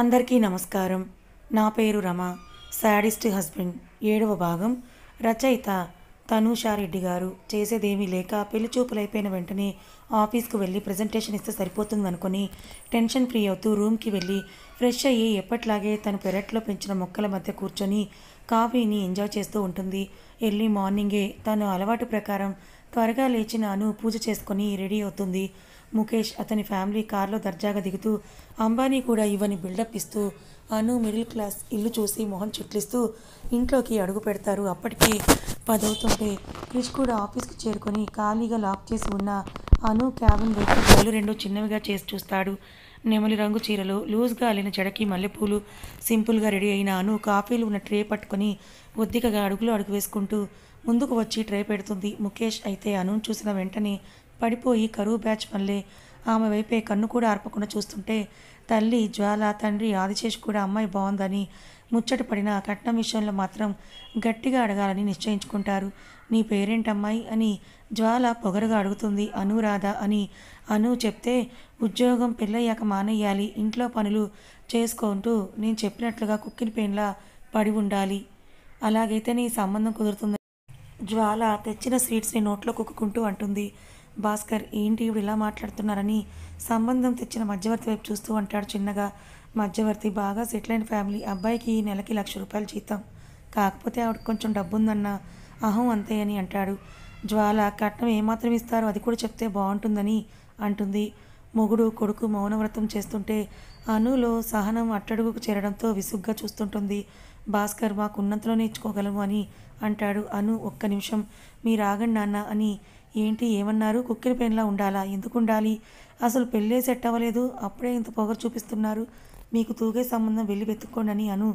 అందరికీ నమస్కారం. నా పేరు రమ. శాడిస్ట్ హస్బెండ్ 7వ భాగం. రచయిత తనూషారెడ్డి గారు. చేసేదేమీ లేక పెళ్లి చూపులైపోయిన వెంటనే ఆఫీస్కు వెళ్ళి ప్రజెంటేషన్ ఇస్తే సరిపోతుందనుకొని టెన్షన్ ఫ్రీ అవుతూ రూమ్కి వెళ్ళి ఫ్రెష్ అయ్యి ఎప్పట్లాగే తను పెరట్లో పెంచిన మొక్కల మధ్య కూర్చొని కాఫీని ఎంజాయ్ చేస్తూ ఉంటుంది. ఎర్లీ మార్నింగే తను అలవాటు ప్రకారం త్వరగా లేచిన అను పూజ చేసుకొని రెడీ అవుతుంది. ముఖేష్ అతని ఫ్యామిలీ కార్లో దర్జాగా దిగుతూ అంబానీ కూడా ఇవ్వని బిల్డప్ ఇస్తూ అను మిడిల్ క్లాస్ ఇల్లు చూసి మొహం చిట్లిస్తూ ఇంట్లోకి అడుగు పెడతారు. అప్పటికే 10 అవుతుంటే క్రిష్ కూడా ఆఫీస్కి చేరుకొని ఖాళీగా లాక్ చేసి ఉన్న అను క్యాబిన్ వైపు కళ్ళు రెండు చిన్నవిగా చేసి చూస్తాడు. నెమలి రంగు చీరలో లూజ్గా అల్లిన జడకి మల్లెపూలు సింపుల్గా రెడీ అయిన అను కాఫీలు ఉన్న ట్రే పట్టుకొని ఒద్దికగా అడుగులో అడుగు వేసుకుంటూ ముందుకు వచ్చి ట్రే పెడుతుంది. ముఖేష్ అయితే అనును చూసిన వెంటనే పడిపోయి కరువు బ్యాచ్ వల్లే ఆమె వైపే కన్ను కూడా ఆర్పకుండా చూస్తుంటే తల్లి జ్వాల, తండ్రి ఆదిశేష్ కూడా అమ్మాయి బాగుందని ముచ్చట పడిన కట్నం విషయంలో మాత్రం గట్టిగా అడగాలని నిశ్చయించుకుంటారు. నీ పేరేంటమ్మాయి అని జ్వాల పొగరుగా అడుగుతుంది. అనురాధ అని అను చెప్తే ఉద్యోగం పెళ్ళయ్యాక మానేయాలి, ఇంట్లో పనులు చేసుకుంటూ నేను చెప్పినట్లుగా కుక్కిన పెయిన్లా పడి ఉండాలి, అలాగైతే నీ సంబంధం కుదురుతుంది జ్వాల తెచ్చిన స్వీట్స్ని నోట్లో కుక్కుంటూ అంటుంది. భాస్కర్ ఏంటి ఇవి ఇలా మాట్లాడుతున్నారని సంబంధం తెచ్చిన మధ్యవర్తి వైపు చూస్తూ అంటాడు చిన్నగా. మధ్యవర్తి బాగా సెటిల్ అయిన ఫ్యామిలీ, అబ్బాయికి నెలకి ₹1,00,000 జీతం, కాకపోతే ఆవిడకి కొంచెం డబ్బుందన్న అహం అంతే అని అంటాడు. జ్వాల కట్నం ఏమాత్రం ఇస్తారో అది కూడా చెప్తే బాగుంటుందని అంటుంది. మొగుడు కొడుకు మౌనవ్రతం చేస్తుంటే అనులో సహనం అట్టడుగుకు చేరడంతో విసుగ్గా చూస్తుంటుంది. భాస్కర్ మాకున్నంతలో నేర్చుకోగలము అని అంటాడు. అను ఒక్క నిమిషం మీరు ఆగండి నాన్న అని. ఏంటి ఏమన్నారు? కుక్కిన పెన్లా ఉండాలా? ఎందుకు ఉండాలి? అసలు పెళ్ళే సెట్ అవ్వలేదు, అప్పుడే ఇంత పొగరు చూపిస్తున్నారు, మీకు తూగే సంబంధం వెళ్ళి వెతుక్కోండి అని అను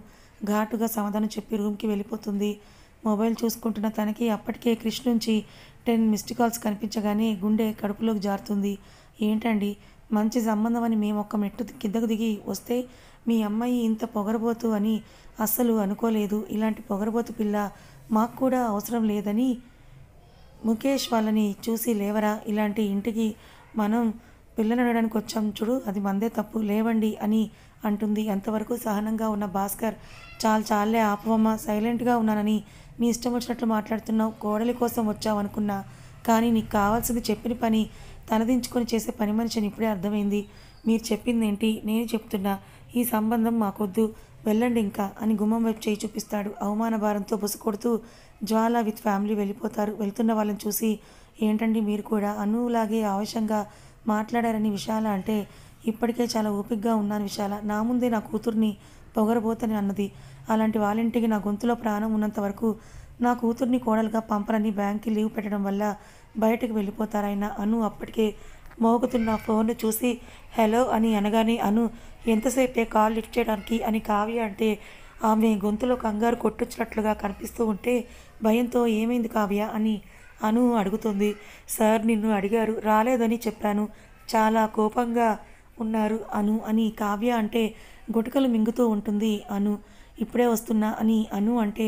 ఘాటుగా సమాధానం చెప్పి రూమ్కి వెళ్ళిపోతుంది. మొబైల్ చూసుకుంటున్న తనకి అప్పటికే క్రిష్ నుంచి 10 మిస్డ్ కాల్స్ కనిపించగానే గుండె కడుపులోకి జారుతుంది. ఏంటండి మంచి సంబంధం అని మేము ఒక్క మెట్టు కిందకు దిగి వస్తే మీ అమ్మాయి ఇంత పొగరబోతు అని అస్సలు అనుకోలేదు, ఇలాంటి పొగరబోతు పిల్ల మాకు కూడా అవసరం లేదని. ముఖేష్ వాళ్ళని చూసి లేవరా, ఇలాంటి ఇంటికి మనం పిల్లనడడానికి వచ్చాం చూడు, అది మందే తప్పు, లేవండి అని అంటుంది. అంతవరకు సహనంగా ఉన్న భాస్కర్ చాలే ఆపవమ్మ, సైలెంట్గా ఉన్నానని నీ ఇష్టం వచ్చినట్లు మాట్లాడుతున్నావు, కోడలి కోసం వచ్చావు అనుకున్నా, కానీ నీకు కావాల్సింది చెప్పిన పని తలదించుకొని చేసే పని మనిషిని ఇప్పుడే అర్థమైంది. మీరు చెప్పింది ఏంటి? నేను చెప్తున్నా, ఈ సంబంధం మాకొద్దు, వెళ్ళండి ఇంకా అని గుమ్మం వైపు చేయి చూపిస్తాడు. అవమాన భారంతో బుసకొడుతూ జ్వాల విత్ ఫ్యామిలీ వెళ్ళిపోతారు. వెళ్తున్న వాళ్ళని చూసి ఏంటండి మీరు కూడా అనులాగే ఆవేశంగా మాట్లాడారని విశాల అంటే, ఇప్పటికే చాలా ఓపికగా ఉన్నాను విశాల, నా ముందే నా కూతుర్ని పొగరబోతని అన్నది, అలాంటి వాళ్ళింటికి నా గొంతులో ప్రాణం ఉన్నంత వరకు నా కూతుర్ని కోడలుగా పంపరని బ్యాంక్కి లీవ్ పెట్టడం వల్ల బయటకు వెళ్ళిపోతారాయన. అను అప్పటికే మోగుతున్న ఫోన్ను చూసి హలో అని అనగానే అను ఎంతసేపే కాల్ లిఫ్ట్ చేయడానికి అని కావ్య అంటే ఆమె గొంతులో కంగారు కొట్టొచ్చినట్లుగా కనిపిస్తూ ఉంటే భయంతో ఏమైంది కావ్య అని అను అడుగుతుంది. సార్ నిన్ను అడిగారు, రాలేదని చెప్పాను, చాలా కోపంగా ఉన్నారు అను అని కావ్య అంటే గుటకలు మింగుతూ ఉంటుంది. అను ఇప్పుడే వస్తున్నా అని అను అంటే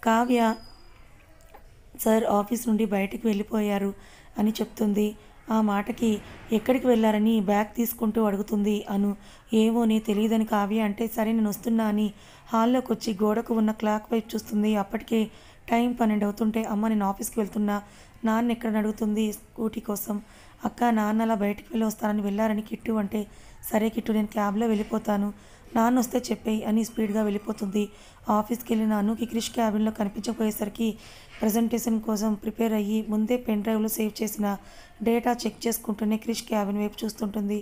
కావ్య సార్ ఆఫీస్ నుండి బయటికి వెళ్ళిపోయారు అని చెప్తుంది. ఆ మాటకి ఎక్కడికి వెళ్ళారని బ్యాగ్ తీసుకుంటూ అడుగుతుంది అను. ఏమోనే తెలియదని కావ్య అంటే సరే నేను వస్తున్నా అని హాల్లోకి వచ్చి గోడకు ఉన్న క్లాక్ వైపు చూస్తుంది. అప్పటికే టైం 12 అవుతుంటే అమ్మ నేను ఆఫీస్కి వెళ్తున్నా, నాన్న ఎక్కడని అడుగుతుంది స్కూటీ కోసం. అక్క నాన్న అలా బయటికి వెళ్ళి వస్తానని వెళ్ళారని కిట్టు అంటే సరే కిట్టు నేను క్యాబ్లో వెళ్ళిపోతాను, నాన్న వస్తే చెప్పేయి అని స్పీడ్గా వెళ్ళిపోతుంది. ఆఫీస్కి వెళ్ళిన అనుకి క్రిష్ క్యాబిన్లో కనిపించకపోయేసరికి ప్రజెంటేషన్ కోసం ప్రిపేర్ అయ్యి ముందే పెన్ డ్రైవ్లో సేవ్ చేసిన డేటా చెక్ చేసుకుంటూనే క్రిష్ క్యాబిన్ వైపు చూస్తుంటుంది.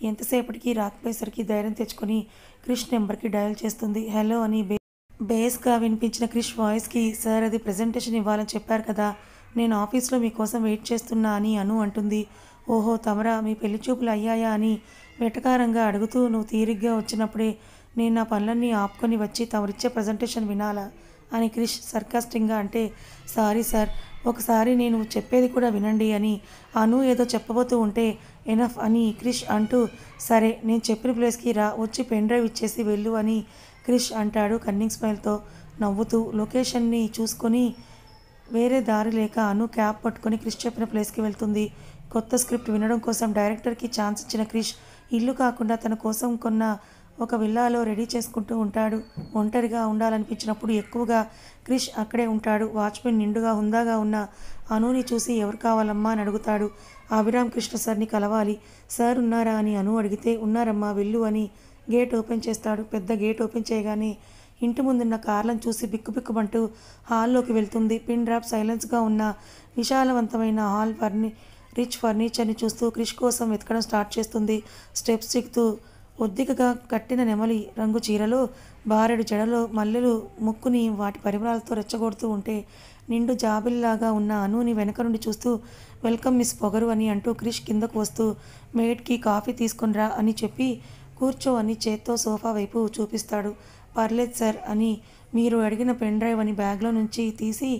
ఎంతసేపటికి రాకపోయేసరికి ధైర్యం తెచ్చుకొని క్రిష్ నెంబర్కి డయల్ చేస్తుంది. హలో అని బేస్గా వినిపించిన క్రిష్ వాయిస్కి సార్ అది ప్రజెంటేషన్ ఇవ్వాలని చెప్పారు కదా, నేను ఆఫీస్లో మీకోసం వెయిట్ చేస్తున్నా అని అను అంటుంది. ఓహో తమరా, మీ పెళ్లి చూపులు అయ్యాయా అని వెటకారంగా అడుగుతూ నువ్వు తీరిగ్గా వచ్చినప్పుడే నేను నా పనులన్నీ ఆపుకొని వచ్చి తమరిచ్చే ప్రజెంటేషన్ వినాలా అని క్రిష్ సర్కాస్టింగ్గా అంటే సారీ సార్, ఒకసారి నేను చెప్పేది కూడా వినండి అని అను ఏదో చెప్పబోతూ ఉంటే ఎనఫ్ అని క్రిష్ అంటూ సరే నేను చెప్పిన ప్లేస్కి రా, వచ్చి పెన్ డ్రైవ్ ఇచ్చేసి వెళ్ళు అని క్రిష్ అంటాడు కన్నింగ్ స్మైల్తో నవ్వుతూ. లొకేషన్ని చూసుకొని వేరే దారి లేక అను క్యాబ్ పట్టుకొని క్రిష్ చెప్పిన ప్లేస్కి వెళ్తుంది. కొత్త స్క్రిప్ట్ వినడం కోసం డైరెక్టర్కి ఛాన్స్ ఇచ్చిన క్రిష్ ఇల్లు కాకుండా తన కోసం కొన్న ఒక విల్లాలో రెడీ చేసుకుంటూ ఉంటాడు. ఒంటరిగా ఉండాలనిపించినప్పుడు ఎక్కువగా క్రిష్ అక్కడే ఉంటాడు. వాచ్మెన్ నిండుగా హుందాగా ఉన్న అనుని చూసి ఎవరు కావాలమ్మా అని అడుగుతాడు. అభిరామ్ కృష్ణ సార్ని కలవాలి. సార్ ఉన్నారా అని అను అడిగితే ఉన్నారమ్మా వెళ్ళు అని గేట్ ఓపెన్ చేస్తాడు. పెద్ద గేట్ ఓపెన్ చేయగానే ఇంటి ముందున్న కార్లను చూసి బిక్కుబిక్కుమంటూ హాల్లోకి వెళ్తుంది. పిన్ డ్రాప్ సైలెన్స్గా ఉన్న విశాలవంతమైన హాల్ రిచ్ ఫర్నిచర్ని చూస్తూ క్రిష్ కోసం వెతకడం స్టార్ట్ చేస్తుంది. స్టెప్స్ ఎక్కుతూ ఒద్దికగా కట్టిన నెమలి రంగు చీరలో బారెడు జడలో మల్లెలు ముక్కుని వాటి పరిమళాలతో రెచ్చగొడుతూ ఉంటే నిండు జాబిల్లాగా ఉన్న అనుని వెనక నుండి చూస్తూ వెల్కమ్ మిస్ పొగరు అని అంటూ క్రిష్ కిందకు వస్తూ మేడ్కి కాఫీ తీసుకునిరా అని చెప్పి కూర్చో అని చేత్తో సోఫా వైపు చూపిస్తాడు. పర్లేదు సార్ అని మీరు అడిగిన పెన్ డ్రైవ్ అని బ్యాగ్లో నుంచి తీసి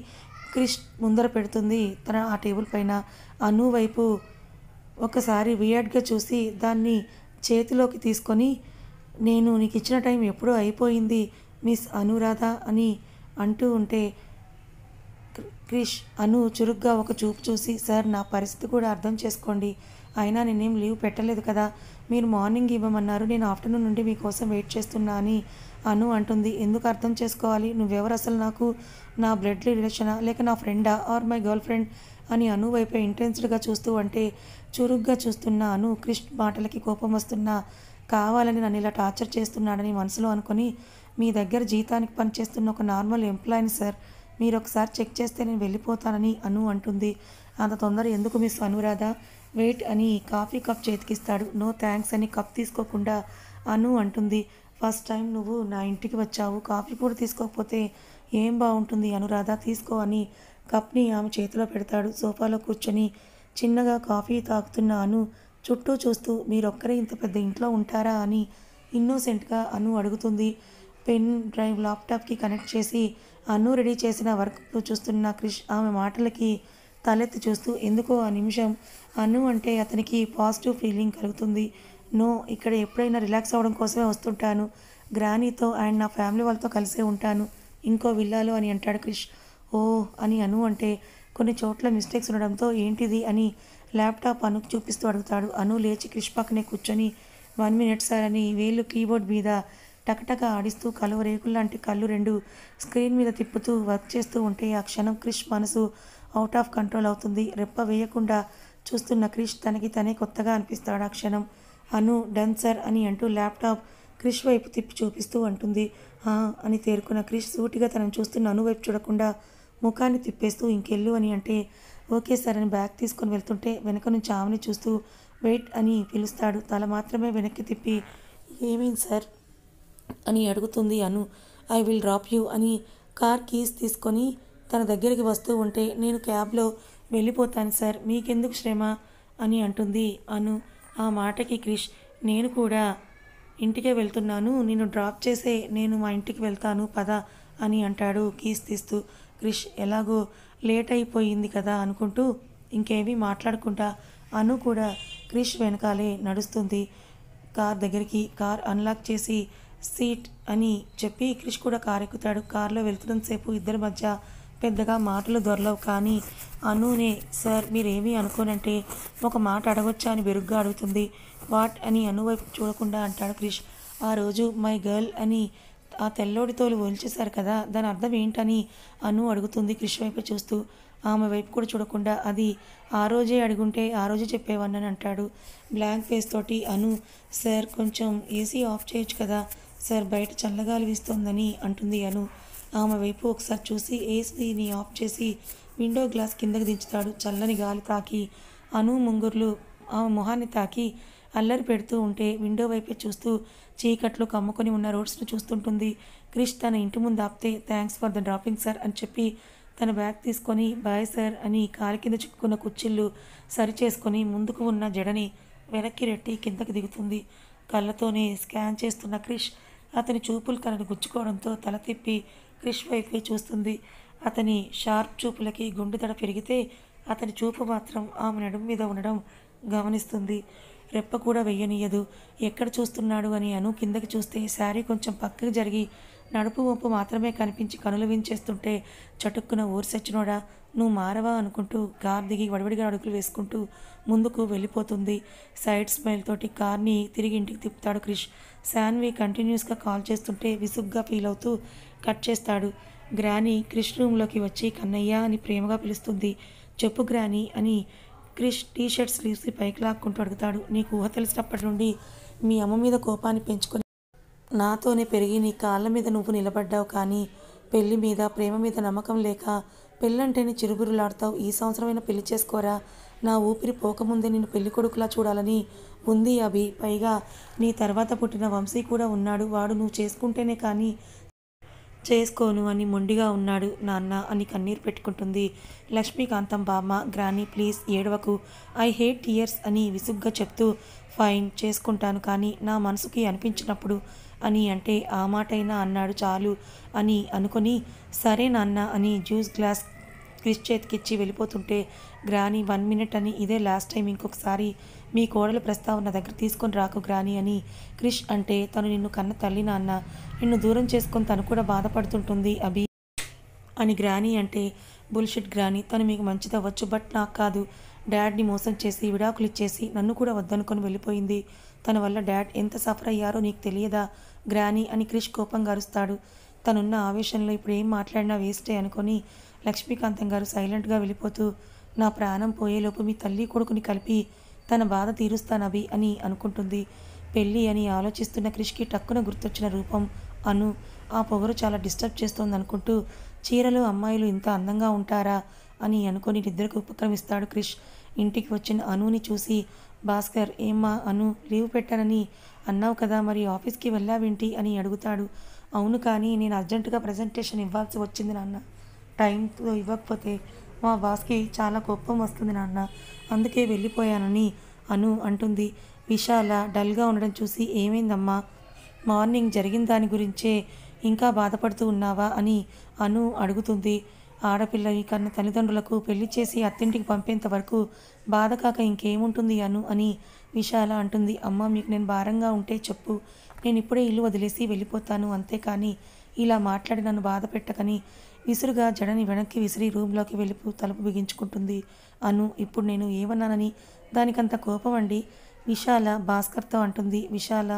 క్రిష్ ముందర పెడుతుంది. తన ఆ టేబుల్ పైన అను వైపు ఒకసారి వియర్డ్గా చూసి దాన్ని చేతిలోకి తీసుకొని నేను నీకు ఇచ్చిన టైం ఎప్పుడూ అయిపోయింది మిస్ అనురాధ అని అంటూ ఉంటే క్రిష్ అను చురుగ్గా ఒక చూపు చూసి సార్ నా పరిస్థితి కూడా అర్థం చేసుకోండి. అయినా నేనేం లీవ్ పెట్టలేదు కదా. మీరు మార్నింగ్ ఇవ్వమన్నారు. నేను ఆఫ్టర్నూన్ నుండి మీకోసం వెయిట్ చేస్తున్నా అని అను అంటుంది. ఎందుకు అర్థం చేసుకోవాలి? నువ్వెవరు అసలు నాకు? నా బ్లడ్ రిలేషనా లేక నా ఫ్రెండా ఆర్ మై గర్ల్ ఫ్రెండ్ అని అను వైపే ఇంటెన్స్డ్గా చూస్తూ అంటే చురుగ్గా చూస్తున్న అను క్రిష్ మాటలకి కోపం వస్తున్నా కావాలని నన్ను ఇలా టార్చర్ చేస్తున్నాడని మనసులో అనుకొని మీ దగ్గర జీతానికి పనిచేస్తున్న ఒక నార్మల్ ఎంప్లాయీని సార్, మీరు ఒకసారి చెక్ చేస్తే నేను వెళ్ళిపోతానని అను అంటుంది. అంత తొందర ఎందుకు మిస్ అనురాధ? వెయిట్ అని కాఫీ కప్ చేతికిస్తాడు. నో థ్యాంక్స్ అని కప్ తీసుకోకుండా అను అంటుంది. ఫస్ట్ టైం నువ్వు నా ఇంటికి వచ్చావు, కాఫీ కూడా తీసుకోకపోతే ఏం బాగుంటుంది అనురాధ, తీసుకో అని కప్ని ఆమె చేతిలో పెడతాడు. సోఫాలో కూర్చొని చిన్నగా కాఫీ తాగుతున్న అను చుట్టూ చూస్తూ మీరొక్కరే ఇంత పెద్ద ఇంట్లో ఉంటారా అని ఇన్నోసెంట్గా అను అడుగుతుంది. పెన్ డ్రైవ్ ల్యాప్టాప్కి కనెక్ట్ చేసి అను రెడీ చేసిన వర్క్ చూస్తున్న క్రిష్ ఆమె మాటలకి తలెత్తి చూస్తూ ఎందుకో ఆ నిమిషం అను అంటే అతనికి పాజిటివ్ ఫీలింగ్ కలుగుతుంది. నో, ఇక్కడ ఎప్పుడైనా రిలాక్స్ అవ్వడం కోసమే వస్తుంటాను. గ్రానీతో అండ్ నా ఫ్యామిలీ వాళ్ళతో కలిసే ఉంటాను ఇంకో విల్లాలో అని అంటాడు క్రిష్. ఓ అని అను అంటే కొన్ని చోట్ల మిస్టేక్స్ ఉండడంతో ఏంటిది అని ల్యాప్టాప్ అనుకు చూపిస్తూ అడుగుతాడు. అను లేచి క్రిష్ పక్కనే కూర్చొని 1 minute సార్ అని వేళ్ళు కీబోర్డ్ మీద టకటక ఆడిస్తూ కలువ రేకుల్లాంటి కళ్ళు రెండు స్క్రీన్ మీద తిప్పుతూ వర్క్ చేస్తూ ఉంటే ఆ క్షణం క్రిష్ మనసు అవుట్ ఆఫ్ కంట్రోల్ అవుతుంది. రెప్ప వేయకుండా చూస్తున్న క్రిష్ తనకి తనే కొత్తగా అనిపిస్తాడు ఆ క్షణం. అను డన్ సార్ అని అంటూ ల్యాప్టాప్ క్రిష్ వైపు తిప్పి చూపిస్తూ అంటుంది. అని తేరుకున్న క్రిష్ సూటిగా తనను చూస్తున్న అను వైపు చూడకుండా ముఖాన్ని తిప్పేస్తూ ఇంకెళ్ళు అని అంటే ఓకే సార్ అని బ్యాగ్ తీసుకొని వెళ్తుంటే వెనక నుంచి ఆమెని చూస్తూ వెయిట్ అని పిలుస్తాడు. తల మాత్రమే వెనక్కి తిప్పి ఏమైంది సార్ అని అడుగుతుంది అను. ఐ విల్ డ్రాప్ యూ అని కార్ కీస్ తీసుకొని తన దగ్గరికి వస్తూ ఉంటే నేను క్యాబ్లో వెళ్ళిపోతాను సార్, మీకెందుకు శ్రమ అని అంటుంది అను. ఆ మాటకి క్రిష్ నేను కూడా ఇంటికే వెళ్తున్నాను, నిన్ను డ్రాప్ చేసే నేను మా ఇంటికి వెళ్తాను పద అని అంటాడు కీస్ తీస్తూ. క్రిష్ ఎలాగో లేట్ అయిపోయింది కదా అనుకుంటూ ఇంకేమీ మాట్లాడకుండా అను కూడా క్రిష్ వెనకాలే నడుస్తుంది కార్ దగ్గరికి. కార్ అన్లాక్ చేసి సీట్ అని చెప్పి క్రిష్ కూడా కార్ ఎక్కుతాడు. కార్లో వెళ్తున్నంతసేపు ఇద్దరి మధ్య పెద్దగా మాటలు దొరలవు. కానీ అనునే సార్ మీరేమీ అనుకోనంటే ఒక మాట అడగొచ్చా అని బెరుగ్గా అడుగుతుంది. వాట్ అని అను వైపు చూడకుండా అంటాడు క్రిష్. ఆ రోజు మై గర్ల్ అని ఆ తెల్లోడి తోలు ఒలిచేశారు కదా, దాని అర్థం ఏంటని అను అడుగుతుంది క్రిష్ వైపు చూస్తూ. ఆమె వైపు కూడా చూడకుండా అది ఆ రోజే అడుగుంటే ఆ రోజే చెప్పేవాడిని అంటాడు బ్లాంక్ ఫేస్ తోటి. అను సార్ కొంచెం ఏసీ ఆఫ్ చేయొచ్చు కదా సార్, బయట చల్లగాలి వీస్తోందని అంటుంది అను. ఆమె వైపు ఒకసారి చూసి ఏసీని ఆఫ్ చేసి విండో గ్లాస్ కిందకి దించుతాడు. చల్లని గాలి తాకి అను ముంగుర్లు ఆమె మొహాన్ని తాకి అల్లరి పెడుతూ ఉంటే విండో వైపే చూస్తూ చీకట్లు కమ్ముకొని ఉన్న రోడ్స్ను చూస్తుంటుంది. క్రిష్ తన ఇంటి ముందు ఆపితే thanks for the dropping sir అని చెప్పి తన బ్యాగ్ తీసుకొని బాయ్ సార్ అని కాలి కింద చిక్కుకున్న కుర్చీళ్ళు సరి చేసుకొని ముందుకు ఉన్న జడని వెనక్కి రెట్టి కిందకి దిగుతుంది. కళ్ళతోనే స్కాన్ చేస్తున్న క్రిష్ అతని చూపులు తనని గుచ్చుకోవడంతో తల తిప్పి క్రిష్ వైపే చూస్తుంది. అతని షార్ప్ చూపులకి గుండెదడ పెరిగితే అతని చూపు మాత్రం ఆమె నడుము మీద ఉండడం గమనిస్తుంది. రెప్ప కూడా వెయ్యనీయదు. ఎక్కడ చూస్తున్నాడు అని అను కిందకి చూస్తే శారీ కొంచెం పక్కకి జరిగి నడుపు వంపు మాత్రమే కనిపించి కనులు వించేస్తుంటే చటుక్కున ఊర్సెచ్చినోడా నువ్వు మారవా అనుకుంటూ కార్ దిగి వడివడిగా అడుగులు వేసుకుంటూ ముందుకు వెళ్ళిపోతుంది. సైడ్ స్మైల్ తోటి కార్ని తిరిగి ఇంటికి తిప్పుతాడు క్రిష్. శాన్వి కంటిన్యూస్గా కాల్ చేస్తుంటే విసుగ్గా ఫీల్ అవుతూ కట్ చేస్తాడు. గ్రానీ క్రిష్ రూమ్లోకి వచ్చి కన్నయ్య అని ప్రేమగా పిలుస్తుంది. చెప్పు గ్రానీ అని క్రిష్ టీ షర్ట్ స్లీవ్స్ పైకి లాక్కుంటూ అడుగుతాడు. నీకు ఊహ తెలిసినప్పటి నుండి మీ అమ్మ మీద కోపాన్ని పెంచుకొని నాతోనే పెరిగి నీ కాళ్ళ మీద నువ్వు నిలబడ్డావు, కానీ పెళ్లి మీద ప్రేమ మీద నమ్మకం లేక పెళ్ళంటేనే చిరుబురులాడతావు. ఈ సంవత్సరమైనా పెళ్లి చేసుకోరా, నా ఊపిరి పోకముందే నిన్ను పెళ్లి కొడుకులా చూడాలని ఉంది అభి. పైగా నీ తర్వాత పుట్టిన వంశీ కూడా ఉన్నాడు, వాడు నువ్వు చేసుకుంటేనే కానీ చేసుకోను అని మొండిగా ఉన్నాడు నాన్న అని కన్నీరు పెట్టుకుంటుంది. లక్ష్మీకాంతం బామ్మ గ్రానీ ప్లీజ్ ఏడవకు, ఐ హేట్ టీయర్స్ అని విసుగ్గా చెప్తూ ఫైన్ చేసుకుంటాను, కానీ నా మనసుకి అనిపించినప్పుడు అని అంటే ఆ మాటైనా అన్నాడు చాలు అని అనుకొని సరే నాన్న అని జ్యూస్ గ్లాస్ క్రిష్ చేతికిచ్చి వెళ్ళిపోతుంటే గ్రానీ 1 మినిట్ అని ఇదే లాస్ట్ టైం, ఇంకొకసారి మీ కోడల ప్రస్తావన దగ్గర తీసుకొని రాకు గ్రానీ అని క్రిష్ అంటే తను నిన్ను కన్న తల్లి నాన్న, నిన్ను దూరం చేసుకొని తను కూడా బాధపడుతుంటుంది అభి అని గ్రానీ అంటే బుల్షిట్ గ్రానీ, తను మీకు మంచిది అవ్వచ్చు బట్ నాకు కాదు. డాడ్ని మోసం చేసి విడాకులు ఇచ్చేసి నన్ను కూడా వద్దనుకొని వెళ్ళిపోయింది. తన వల్ల డాడ్ ఎంత సఫర్ అయ్యారో నీకు తెలియదా గ్రానీ అని క్రిష్ కోపంగా అరుస్తాడు. తనున్న ఆవేశంలో ఇప్పుడు ఏం మాట్లాడినా వేస్టే అనుకొని లక్ష్మీకాంతం గారు సైలెంట్గా వెళ్ళిపోతూ నా ప్రాణం పోయేలోపు మీ తల్లి కొడుకుని కలిపి తన బాధ తీరుస్తానవి అని అనుకుంటుంది. పెళ్ళి అని ఆలోచిస్తున్న క్రిష్కి టక్కున గుర్తొచ్చిన రూపం అను. ఆ పొగరు చాలా డిస్టర్బ్ చేస్తోంది అనుకుంటూ చీరలు అమ్మాయిలు ఇంత అందంగా ఉంటారా అని అనుకొని నిద్రకు ఉపక్రమిస్తాడు క్రిష్. ఇంటికి వచ్చిన అనుని చూసి భాస్కర్ ఏమ్మా అను లీవ్ పెట్టానని అన్నావు కదా, మరి ఆఫీస్కి వెళ్ళావేంటి అని అడుగుతాడు. అవును, కానీ నేను అర్జెంటుగా ప్రజెంటేషన్ ఇవ్వాల్సి వచ్చింది నాన్న, టైంతో ఇవ్వకపోతే మా బాస్కి చాలా కోపం వస్తుంది నాన్న, అందుకే వెళ్ళిపోయానని అను అంటుంది. విశాల డల్గా ఉండడం చూసి ఏమైందమ్మా, మార్నింగ్ జరిగిన దాని గురించే ఇంకా బాధపడుతూ ఉన్నావా అని అను అడుగుతుంది. ఆడపిల్లని కన్న తల్లిదండ్రులకు పెళ్లి చేసి అత్తింటికి పంపేంత వరకు బాధ కాక ఇంకేముంటుంది అను అని విశాల అంటుంది. అమ్మ మీకు నేను భారంగా ఉంటే చెప్పు, నేను ఇప్పుడే ఇల్లు వదిలేసి వెళ్ళిపోతాను, అంతేకాని ఇలా మాట్లాడి నన్ను బాధ పెట్టకని విసురుగా జడని వెనక్కి విసిరి రూమ్లోకి వెళ్ళిపో తలుపు బిగించుకుంటుంది అను. ఇప్పుడు నేను ఏమన్నానని దానికంత కోపం అండి విశాల భాస్కర్తో అంటుంది. విశాల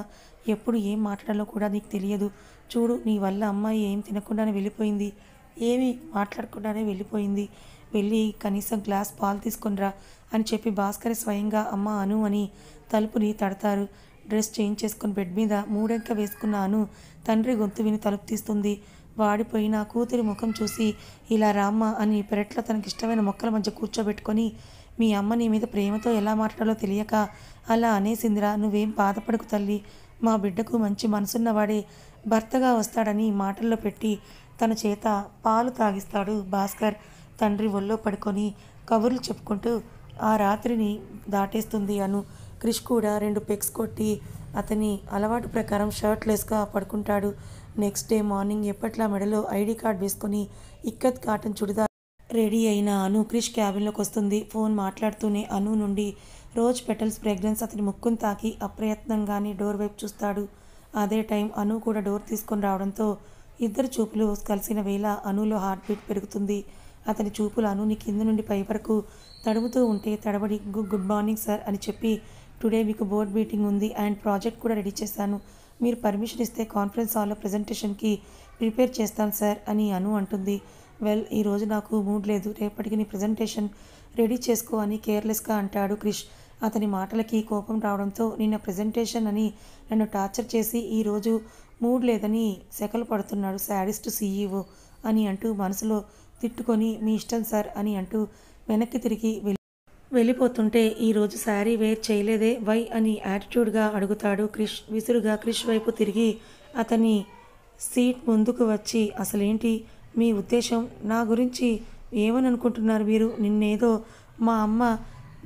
ఎప్పుడు ఏం మాట్లాడాలో కూడా నీకు తెలియదు చూడు, నీ వల్ల అమ్మాయి ఏం తినకుండానే వెళ్ళిపోయింది, ఏమీ మాట్లాడకుండానే వెళ్ళిపోయింది, వెళ్ళి కనీసం గ్లాస్ పాలు తీసుకొనిరా అని చెప్పి భాస్కర్ స్వయంగా అమ్మ అను అని తలుపుని తడతారు. డ్రెస్ చేంజ్ చేసుకుని బెడ్ మీద మూడెంక వేసుకున్న అను తండ్రి గొంతు విని తలుపు తీస్తుంది. వాడిపోయిన కూతురి ముఖం చూసి ఇలా రామ్మ అని పెరట్లో తనకిష్టమైన మొక్కల మధ్య కూర్చోబెట్టుకొని మీ అమ్మ నీ మీద ప్రేమతో ఎలా మాట్లాడాలో తెలియక అలా అనేసిందిరా, నువ్వేం బాధపడకు తల్లి, మా బిడ్డకు మంచి మనసున్నవాడే భర్తగా వస్తాడని మాటల్లో పెట్టి తన చేత పాలు తాగిస్తాడు భాస్కర్. తండ్రి ఒళ్ళో పడుకొని కబుర్లు చెప్పుకుంటూ ఆ రాత్రిని దాటేస్తుంది అను. క్రిష్ కూడా 2 పెగ్స్ కొట్టి అతని అలవాటు ప్రకారం షర్ట్లెస్గా పడుకుంటాడు. నెక్స్ట్ డే మార్నింగ్ ఎప్పట్లా మెడలో ఐడి కార్డ్ వేసుకొని ఇక్కత్ కాటన్ చుడిదార్ రెడీ అయిన అను క్రిష్ క్యాబిన్లోకి వస్తుంది. ఫోన్ మాట్లాడుతూనే అను నుండి రోజ్ పెటల్స్ ఫ్రేగ్రెన్స్ అతని ముక్కును తాకి అప్రయత్నంగానే డోర్ వైపు చూస్తాడు. అదే టైం అను కూడా డోర్ తీసుకొని రావడంతో ఇద్దరు చూపులు కలిసిన వేళ అనులో హార్ట్ బీట్ పెరుగుతుంది. అతని చూపులు అనుని కింద నుండి పై వరకు తడుముతూ ఉంటే తడబడి గుడ్ మార్నింగ్ సార్ అని చెప్పి టుడే మీకు బోర్డ్ మీటింగ్ ఉంది అండ్ ప్రాజెక్ట్ కూడా రెడీ చేశాను, మీరు పర్మిషన్ ఇస్తే కాన్ఫరెన్స్ హాల్లో ప్రజెంటేషన్కి ప్రిపేర్ చేస్తాను సార్ అని అను అంటుంది. వెల్ ఈరోజు నాకు మూడ్ లేదు, రేపటికి నీ ప్రజెంటేషన్ రెడీ చేసుకో అని కేర్లెస్గా అంటాడు క్రిష్. అతని మాటలకి కోపం రావడంతో నిన్న ప్రజెంటేషన్ అని నన్ను టార్చర్ చేసి ఈరోజు మూడ్ లేదని సెకలు పడుతున్నాడు శాడిస్ట్ సీఈఓ అని అంటూ మనసులో తిట్టుకొని మీ ఇష్టం సార్ అని అంటూ వెనక్కి తిరిగి వెళ్ళిపోతుంటే ఈరోజు శారీ వేర్ చేయలేదే వై అని యాటిట్యూడ్గా అడుగుతాడు క్రిష్. విసురుగా క్రిష్ వైపు తిరిగి అతని సీట్ ముందుకు వచ్చి అసలేంటి మీ ఉద్దేశం, నా గురించి ఏమని అనుకుంటున్నారు మీరు, నిన్నేదో మా అమ్మ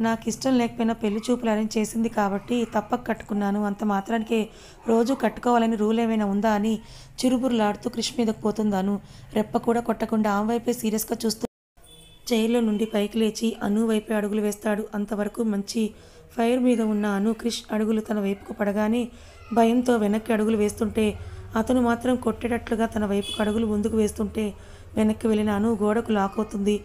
నాకు ఇష్టం లేకపోయినా పెళ్లి చూపులు అరేంజ్ చేసింది కాబట్టి తప్పక కట్టుకున్నాను, అంత మాత్రానికే రోజు కట్టుకోవాలని రూల్ ఏమైనా ఉందా అని చిరుబురులాడుతూ క్రిష్ మీదకు పోతుందాను. రెప్ప కూడా కొట్టకుండా ఆమె వైపే సీరియస్గా చూస్తూ చైర్లో నుండి పైకి లేచి అను వైపే అడుగులు వేస్తాడు. అంతవరకు మంచి ఫైర్ మీద ఉన్న అను క్రిష్ అడుగులు తన వైపుకు పడగానే భయంతో వెనక్కి అడుగులు వేస్తుంటే అతను మాత్రం కొట్టేటట్లుగా తన వైపుకు అడుగులు ముందుకు వేస్తుంటే వెనక్కి వెళ్ళిన అను గోడకు లాక్ అవుతుంది.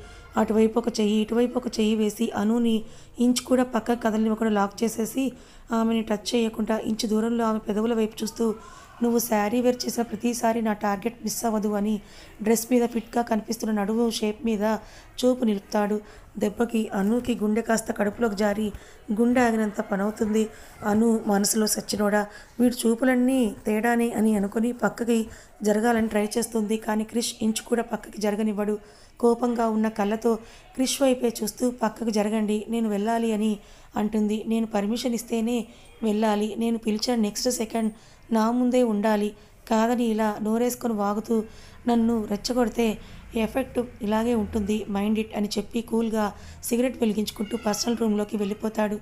అటువైపు ఒక చెయ్యి ఇటువైపు ఒక చెయ్యి వేసి అనుని ఇంచు కూడా పక్కకు కదలనివ్వకుండా లాక్ చేసేసి ఆమెని టచ్ చేయకుండా ఇంచు దూరంలో ఆమె పెదవుల వైపు చూస్తూ, నువ్వు శారీ వేర్ చేసిన ప్రతిసారి నా టార్గెట్ మిస్ అవ్వదు అని డ్రెస్ మీద ఫిట్గా కనిపిస్తున్న నడుము షేప్ మీద చూపు నిలుపుతాడు. దెబ్బకి అనుకి గుండె కాస్త కడుపులోకి జారి గుండె ఆగినంత పనవుతుంది. అను మనసులో సచ్చినోడా, వీడి చూపులన్నీ తేడానే అని అనుకుని పక్కకి జరగాలని ట్రై చేస్తుంది. కానీ క్రిష్ ఇంచు కూడా పక్కకి జరగనివ్వడు. కోపంగా ఉన్న కళ్ళతో క్రిష్ వైపే చూస్తూ పక్కకు జరగండి, నేను వెళ్ళాలి అని అంటుంది. నేను పర్మిషన్ ఇస్తేనే వెళ్ళాలి, నేను పిలిచిన నెక్స్ట్ సెకండ్ నా ముందే ఉండాలి, కాదని ఇలా నోరేసుకొని వాగుతూ నన్ను రెచ్చగొడితే ఎఫెక్ట్ ఇలాగే ఉంటుంది, మైండ్ ఇట్ అని చెప్పి కూల్గా సిగరెట్ వెలిగించుకుంటూ పర్సనల్ రూమ్లోకి వెళ్ళిపోతాడు.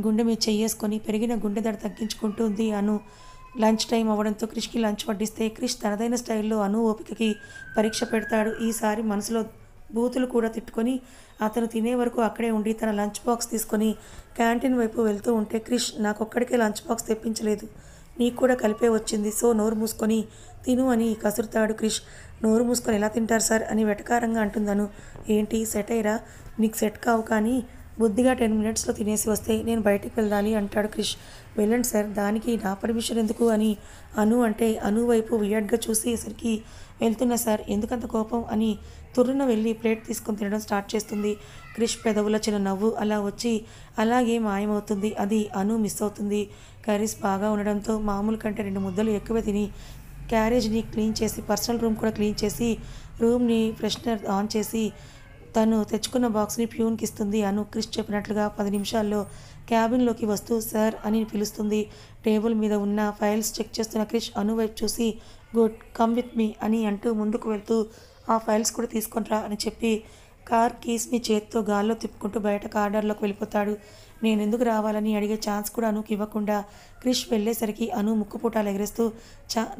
గుండె మీద చెయ్యేసుకొని పెరిగిన గుండె దడ తగ్గించుకుంటుంది అను. లంచ్ టైం అవ్వడంతో క్రిష్కి లంచ్ వడ్డిస్తే క్రిష్ తనదైన స్టైల్లో అను ఓపికకి పరీక్ష పెడతాడు. ఈసారి మనసులో బూతులు కూడా తిట్టుకొని అతను తినే వరకు అక్కడే ఉండి తన లంచ్ బాక్స్ తీసుకొని క్యాంటీన్ వైపు వెళ్తూ ఉంటే, క్రిష్ నాకొక్కడికే లంచ్ బాక్స్ తెప్పించలేదు, నీకు కూడా కలిపే వచ్చింది, సో నోరు మూసుకొని తిను అని కసురుతాడు క్రిష్. నోరు మూసుకొని ఎలా తింటారు సార్ అని వెటకారంగా అంటుందను. ఏంటి సెట్ అయ్యరా, నీకు సెట్ కావు, కానీ బుద్ధిగా 10 మినిట్స్లో తినేసి వస్తే నేను బయటికి వెళ్ళాలి అంటాడు క్రిష్. వెళ్ళండి సార్, దానికి నా పర్మిషన్ ఎందుకు అని అను అంటే అను వైపు వియర్డ్గా చూసేసరికి వెళ్తున్నా సార్, ఎందుకంత కోపం అని తుర్రున వెళ్ళి ప్లేట్ తీసుకొని తినడం స్టార్ట్ చేస్తుంది. క్రిష్ పెదవుల చిన్న నవ్వు అలా వచ్చి అలాగే మాయమవుతుంది. అది అను మిస్ అవుతుంది. కర్రీస్ బాగా ఉండడంతో మామూలు కంటే 2 ముద్దలు ఎక్కువ తిని క్యారేజ్ని క్లీన్ చేసి పర్సనల్ రూమ్ కూడా క్లీన్ చేసి రూమ్ని ఫ్రెషనర్ ఆన్ చేసి తను తెచ్చుకున్న బాక్స్ని ప్యూన్కి ఇస్తుంది. అను క్రిష్ చెప్పినట్లుగా 10 నిమిషాల్లో క్యాబిన్లోకి వస్తూ సార్ అని పిలుస్తుంది. టేబుల్ మీద ఉన్న ఫైల్స్ చెక్ చేస్తున్న క్రిష్ అను వైపు చూసి గుడ్, కమ్ విత్ మీ అని అంటూ ముందుకు వెళ్తూ ఆ ఫైల్స్ కూడా తీసుకొనిరా అని చెప్పి కార్ కీస్ని చేతితో గాల్లో తిప్పుకుంటూ బయట కార్డర్లోకి వెళ్ళిపోతాడు. నేను ఎందుకు రావాలని అడిగే ఛాన్స్ కూడా అనుకి ఇవ్వకుండా క్రిష్ వెళ్ళేసరికి అను ముక్కుపూటాలు ఎగరేస్తూ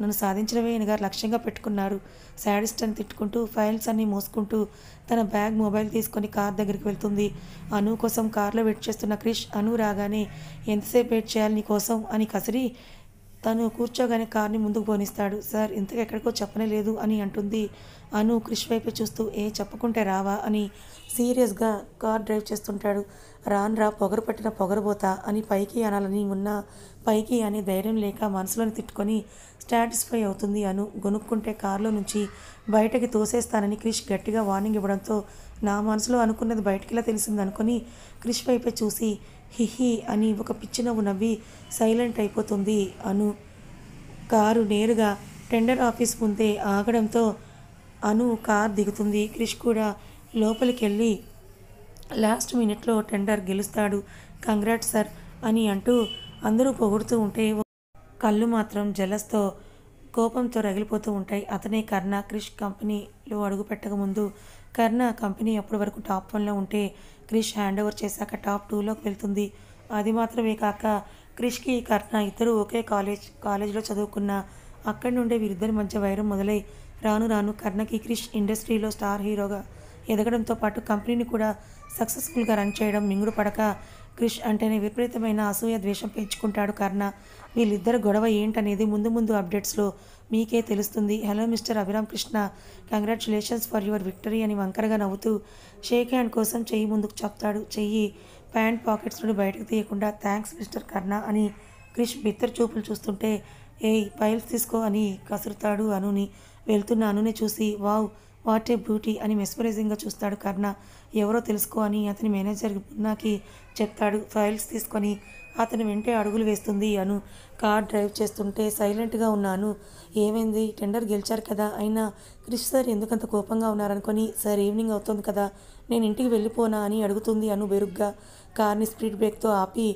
నన్ను సాధించడమే ఈయన లక్ష్యంగా పెట్టుకున్నారు, శాడిస్ట్ అని తిట్టుకుంటూ ఫైల్స్ అన్నీ మోసుకుంటూ తన బ్యాగ్ మొబైల్ తీసుకొని కార్ దగ్గరికి వెళ్తుంది. అను కోసం కార్లో వెయిట్ చేస్తున్న క్రిష్ అను రాగానే ఎంతసేపు వెయిట్ చేయాలి నీ కోసం అని కసిరి తను కూర్చోగానే కార్ని ముందుకు పోనిస్తాడు. సార్ ఇంతకు ఎక్కడికో చెప్పనే లేదు అని అంటుంది. అను క్రిష్ వైపే చూస్తూ చెప్పకుంటే రావా అని సీరియస్గా కార్ డ్రైవ్ చేస్తుంటాడు. రాన్రా పొగరు పట్టిన పొగరబోతా అని పైకి అనాలని ఉన్న పైకి అనే ధైర్యం లేక మనసులోని తిట్టుకొని సాటిస్ఫై అవుతుంది. అను గొనుక్కుంటే కారులో నుంచి బయటకి తోసేస్తానని క్రిష్ గట్టిగా వార్నింగ్ ఇవ్వడంతో నా మనసులో అనుకున్నది బయటికిలా తెలిసింది అనుకొని క్రిష్ వైపే చూసి హిహి అని ఒక పిచ్చి నవ్వు నవ్వి సైలెంట్ అయిపోతుంది. అను కారు నేరుగా టెండర్ ఆఫీస్ ముందే ఆగడంతో అను కార్ దిగుతుంది. క్రిష్ కూడా లోపలికి వెళ్ళి లాస్ట్ మినిట్లో టెండర్ గెలుస్తాడు, కంగ్రాట్స్ సార్ అని అంటూ అందరూ పొగుడుతూ ఉంటే కళ్ళు మాత్రం జలస్తో కోపంతో రగిలిపోతూ ఉంటాయి. అతనే కర్ణ. క్రిష్ కంపెనీలో అడుగు పెట్టకముందు కర్ణ కంపెనీ అప్పటి వరకు టాప్ 1లో ఉంటే క్రిష్ హ్యాండ్ ఓవర్ చేశాక టాప్ 2లోకి వెళ్తుంది. అది మాత్రమే కాక క్రిష్కి కర్ణ ఇద్దరు ఒకే కాలేజ్లో చదువుకున్న అక్కడి నుండే వీరిద్దరి మధ్య వైరం మొదలై రాను రాను కర్ణకి క్రిష్ ఇండస్ట్రీలో స్టార్ హీరోగా ఎదగడంతో పాటు కంపెనీని కూడా సక్సెస్ఫుల్గా రన్ చేయడం మింగుడు పడక క్రిష్ అంటేనే విపరీతమైన అసూయ ద్వేషం పెంచుకుంటాడు కర్ణ. వీళ్ళిద్దరు గొడవ ఏంటనేది ముందు ముందు అప్డేట్స్లో మీకే తెలుస్తుంది. Hello mister Abhiram Krishna, congratulations for your victory అని వంకరగా నవ్వుతూ షేక్ హ్యాండ్ కోసం చెయ్యి ముందుకు చెప్తాడు. చెయ్యి ప్యాంట్ పాకెట్స్ నుండి బయటకు తీయకుండా థ్యాంక్స్ మిస్టర్ కర్ణ అని క్రిష్ బిత్తర్ చూపులు చూస్తుంటే ఫైల్స్ తీసుకో అని కసురుతాడు అనుని. వెళ్తున్న అనుని చూసి వావ్ వాట్ ఏ బ్యూటీ అని మెస్మరైజింగ్గా చూస్తాడు కర్ణ. ఎవరో తెలుసుకో అని అతని మేనేజర్ మున్నాకి చెప్తాడు. ఫైల్స్ తీసుకొని అతని వెంటే అడుగులు వేస్తుంది అను. కార్ డ్రైవ్ చేస్తుంటే సైలెంట్గా ఉన్నాను. ఏమైంది, టెండర్ గెలిచారు కదా, అయినా క్రిష్ సార్ ఎందుకంత కోపంగా ఉన్నారనుకొని సార్ ఈవినింగ్ అవుతుంది కదా నేను ఇంటికి వెళ్ళిపోనా అని అడుగుతుంది అను బెరుగ్గా. కార్ని స్పీడ్ బ్రేక్తో ఆపి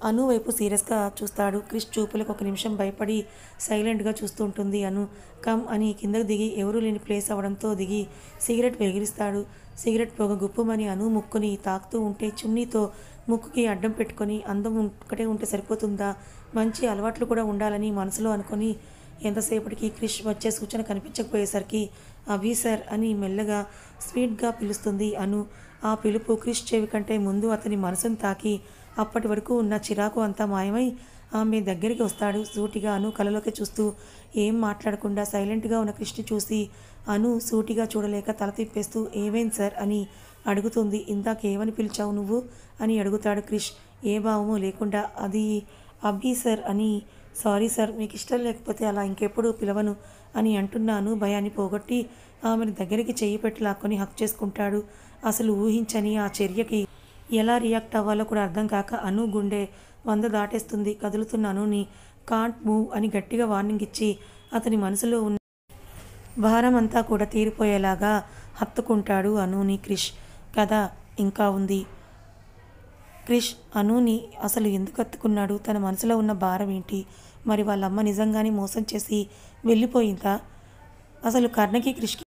అను వైపు సీరియస్గా చూస్తాడు. క్రిష్ చూపులకు 1 నిమిషం భయపడి సైలెంట్గా చూస్తూ ఉంటుంది అను. కమ్ అని కిందకు దిగి ఎవరూ లేని ప్లేస్ అవ్వడంతో దిగి సిగరెట్ వెలిగిస్తాడు. సిగరెట్ పొగ గుప్పుమని అను ముక్కుని తాకుతూ ఉంటే చున్నీతో ముక్కుకి అడ్డం పెట్టుకొని అందం ఒక్కటే ఉంటే సరిపోతుందా, మంచి అలవాట్లు కూడా ఉండాలని మనసులో అనుకొని ఎంతసేపటికి క్రిష్ వచ్చే సూచన కనిపించకపోయేసరికి అభి సార్ అని మెల్లగా స్వీట్గా పిలుస్తుంది అను. ఆ పిలుపు క్రిష్ చెవి కంటే ముందు అతని మనసును తాకి అప్పటి వరకు ఉన్న చిరాకు అంతా మాయమై ఆమె దగ్గరికి వస్తాడు. సూటిగా అను కళ్ళలోకి చూస్తూ ఏం మాట్లాడకుండా సైలెంట్గా ఉన్న క్రిష్ని చూసి అను సూటిగా చూడలేక తల తిప్పేస్తూ ఏమైంది సార్ అని అడుగుతుంది. ఇందాకేమని పిలిచావు నువ్వు అని అడుగుతాడు క్రిష్ ఏ భావము లేకుండా. అది అబ్బీ సార్ అని. సారీ సార్, మీకు ఇష్టం లేకపోతే అలా ఇంకెప్పుడు పిలవను అని అంటున్నాను. భయాన్ని పోగొట్టి ఆమెను దగ్గరికి చెయ్యి పెట్టి లాక్కొని హక్ చేసుకుంటాడు. అసలు ఊహించని ఆ చర్యకి ఎలా రియాక్ట్ అవ్వాలో కూడా అర్థం కాక అను గుండె 100 దాటేస్తుంది. కదులుతున్న అనుని కాంట్ మూవ్ అని గట్టిగా వార్నింగ్ ఇచ్చి అతని మనసులో ఉన్న భారం అంతా కూడా తీరిపోయేలాగా హత్తుకుంటాడు అనుని క్రిష్. కథ ఇంకా ఉంది. క్రిష్ అనుని అసలు ఎందుకు హత్తుకున్నాడు? తన మనసులో ఉన్న భారం ఏంటి? మరి వాళ్ళమ్మ నిజంగానే మోసం చేసి వెళ్ళిపోయిందా? అసలు కర్ణకి క్రిష్కి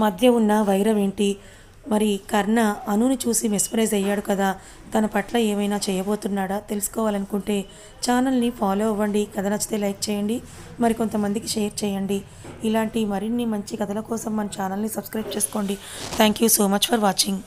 మధ్య ఉన్న వైరం ఏంటి? మరి కర్ణ అనుని చూసి మెస్మరైజ్ అయ్యాడు కదా, తన పట్ల ఏమైనా చేయబోతున్నాడా? తెలుసుకోవాలనుకుంటే ఛానల్ని ఫాలో అవ్వండి. కథ నచ్చితే లైక్ చేయండి, మరి కొంతమందికి షేర్ చేయండి. ఇలాంటి మరిన్ని మంచి కథల కోసం మన ఛానల్ని సబ్స్క్రైబ్ చేసుకోండి. Thank you so much for watching.